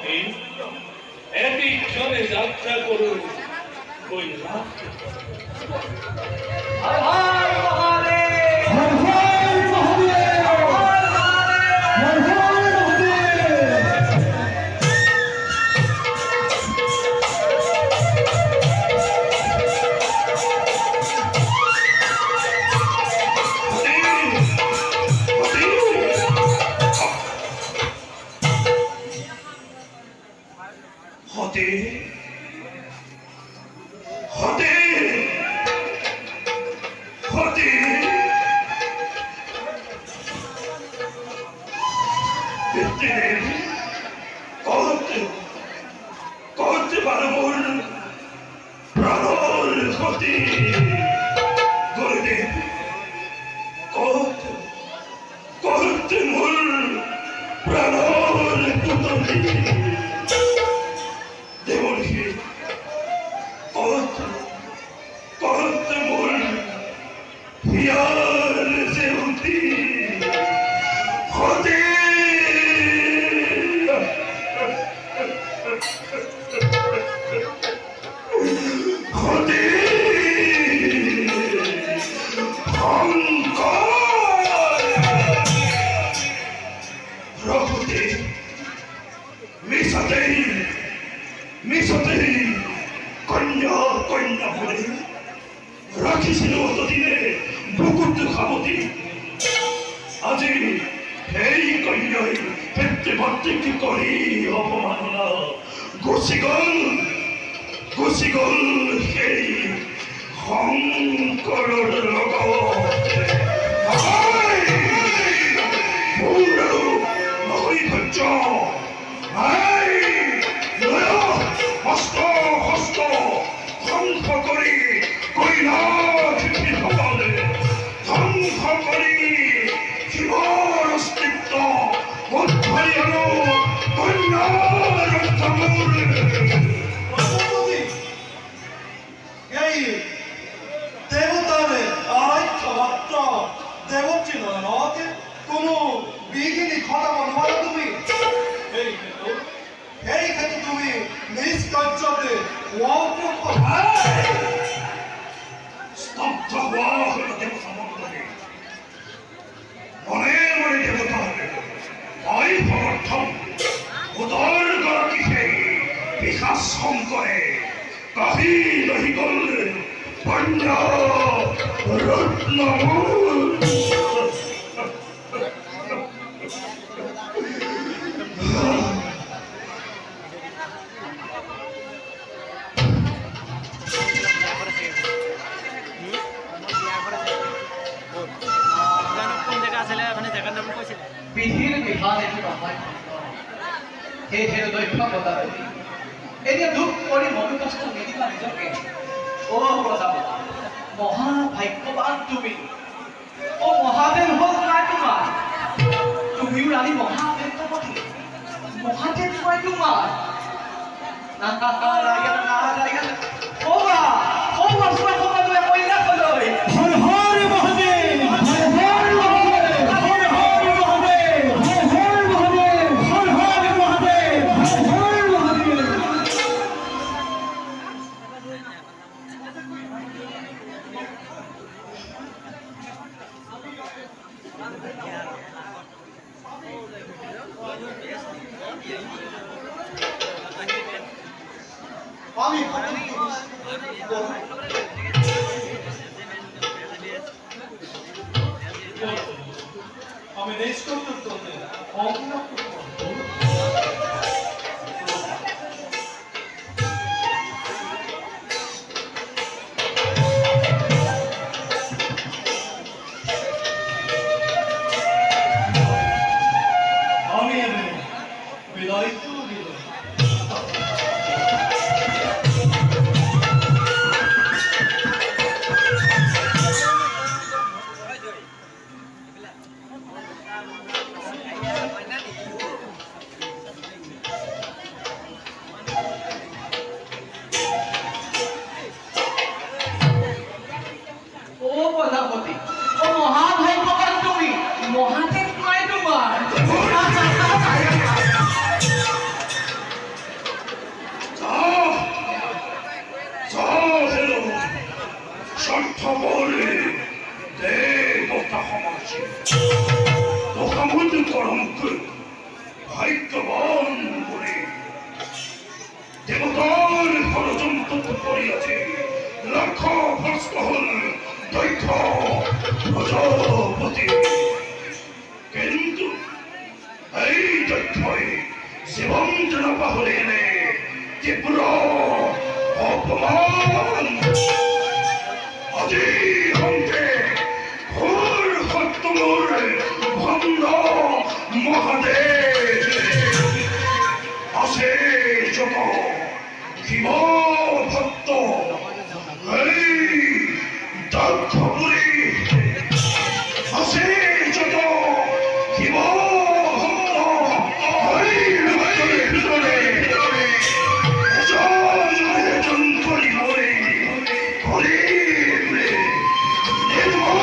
হতে একই ক্ষণে যাত্রা করুন কৈলাস। হর হর মহাদেব, হর হর মহাদেব, হর হর মহাদেব। হর হর মহাদেব। হতে হতে হতে করতে করতে পারবো প্রাণর ক্ষতি গুরুদেব করতে করতে মূল প্রাণর পুতলি দেবর্ষী করতে করতে মূল হিয়ার সেবন্তী হতে হতে প্রভুতে মিশাতেই মিশাতেই কন্যা কন্যা বলে রাখিছিল অতদিনে বুকুট খামতি আজি এই কন্যাই পেতে মারতে কি করি অপমাননা ঘুষিগল ঘুষিগল সেই শংকৰৰ লগত নৈভজ্য হস্ত হস্ত ধ্বংস কৰি কৈলাসসকলে ধ্বংস কৰি জীৱৰ অস্তিত্ব উদ্ধাৰি আৰু কন্যাৰ প্রভুপতি, এই দেবতারে আরাধ্য ভক্ত দেবতী নয়নকে কোনো বিঘিনি ঘটাব নোৱাৰা তুমি। এই ক্ষেত্ৰত তুমি নিজ কাৰ্যতে স্তব্ধ হোৱা হল দেৱতা মণ্ডলী মনে মনে দেৱতা মই সমৰ্থন উদৰ গৰাকী সেই পিশাচ শংকৰে কাঢ়ি লৈ গল কন্যা ৰত্নমূল বিধিৰ বিধান এটি নহয় সেয়েহে দক্ষ প্ৰজাপতি এতিয়া দুখ কৰি মনো কষ্ট নিদিবা নিজকে। অ প্ৰজাপতি, মহাভাগ্যৱান তুমি। অ মহাদেৱ হ'ল নাই তোমাৰ, তুমিও ৰাণী মহাভাগ্যৱতী। মহাদেৱ হয় তোমাৰ। নাৰায়ণ নাৰায়ণ কবা কবা সকলোৱে কৈলাসলৈ। হৰ হৰ মহাদেৱ, হৰ হৰ মহাদেৱ, হৰ হৰ মহাদেৱ, হৰ হৰ মহাদেৱ, হৰ হৰ মহাদেৱ, হৰ হৰ মহাদেৱ। আমি আমি নিষ্কর্ষ অঙ্গ আমি বিদায় দিল। প্রজাপতি, ও মহাভাগ্যবান তুমি। মহাদেব নয় তোমার। করিয়াছে লক্ষ ভ্রষ্ট হল দৈত্য প্রজাপতি, কিন্তু এই দৈত্যই জীবন্ত পাহরে এনে তীব্র অপমান আজি হন্তে ঘোর সত্যমূর ভণ্ড মহাদেব আছে যত শিব ভক্ত এই দক্ষপুরী আছে যত শিব ভক্ত এই লোকের ভিতরে এজন করি মরে করে এজন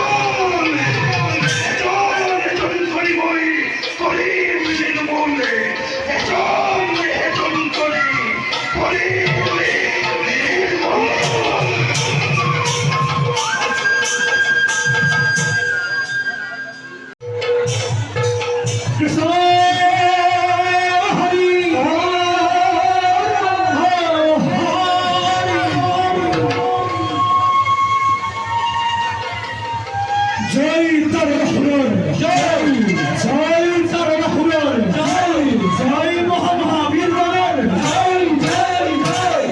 করি মরে করে নির্মলে এজন করি করে জয় তারা হুরর জয় জয় তারা হুরর জয় জয় মহাবীর বীরবলের জয় জয় জয়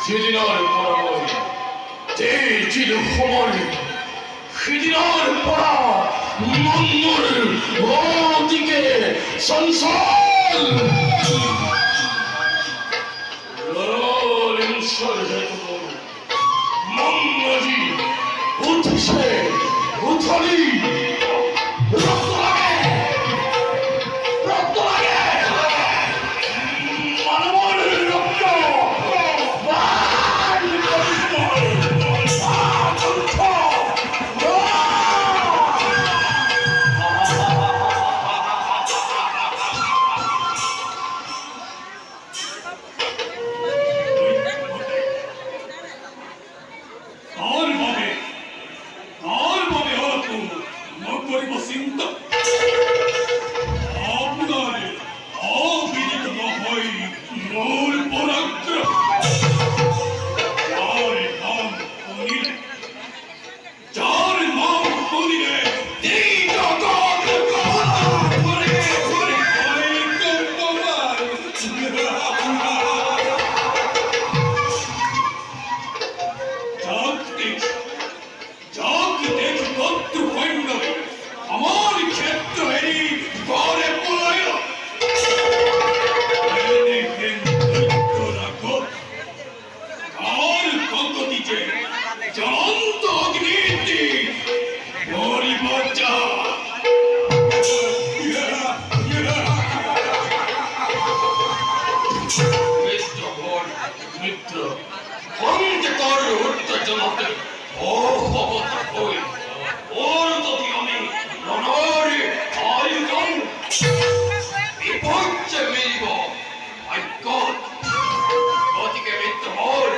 সেদিনের পরাময় তেজিল খবর সেদিনের পরা মঙ্গল ওদিকে সংসার মঙ্গজি উঠছে উঠলি রক্ত লাগে রক্ত লাগে মানবর রক্ত যাক দেখি কত সৈন্য আমার ক্ষেত্র এরি ঘরে পড়াইল আর কঙ্কতিতে জ্বলন্ত অগ্নিতে পরিবর্যা মিত্র অন্তকর উত্তেজনাতে অবগত হই ওর যদি আমি রণরে আয়োজন বিপর্যে মিলিব আজ্ঞত গতিকে মিত্র হল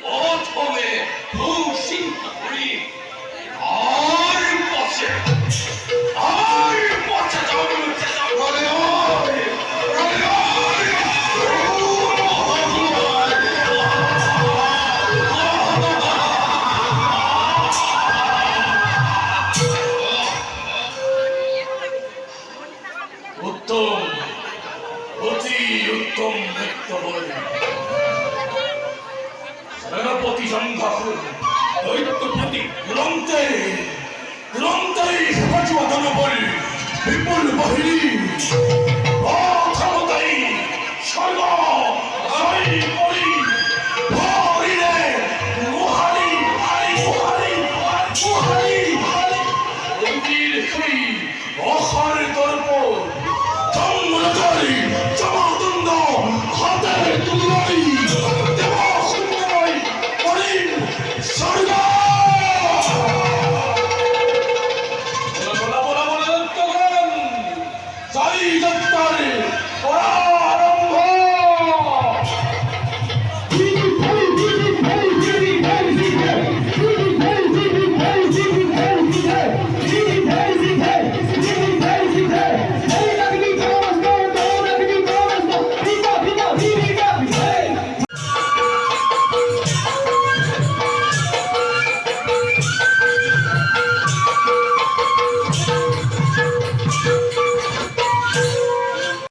প্রথমে ভূচিন্তা করি আর পথে উত্তম অতি উত্তম নৃত্য বল সেনাপতি সংঘাসুর দৈত্যপতি দুরন্তে দুরন্তে সমাজবাদন বল বিপুল বাহিনী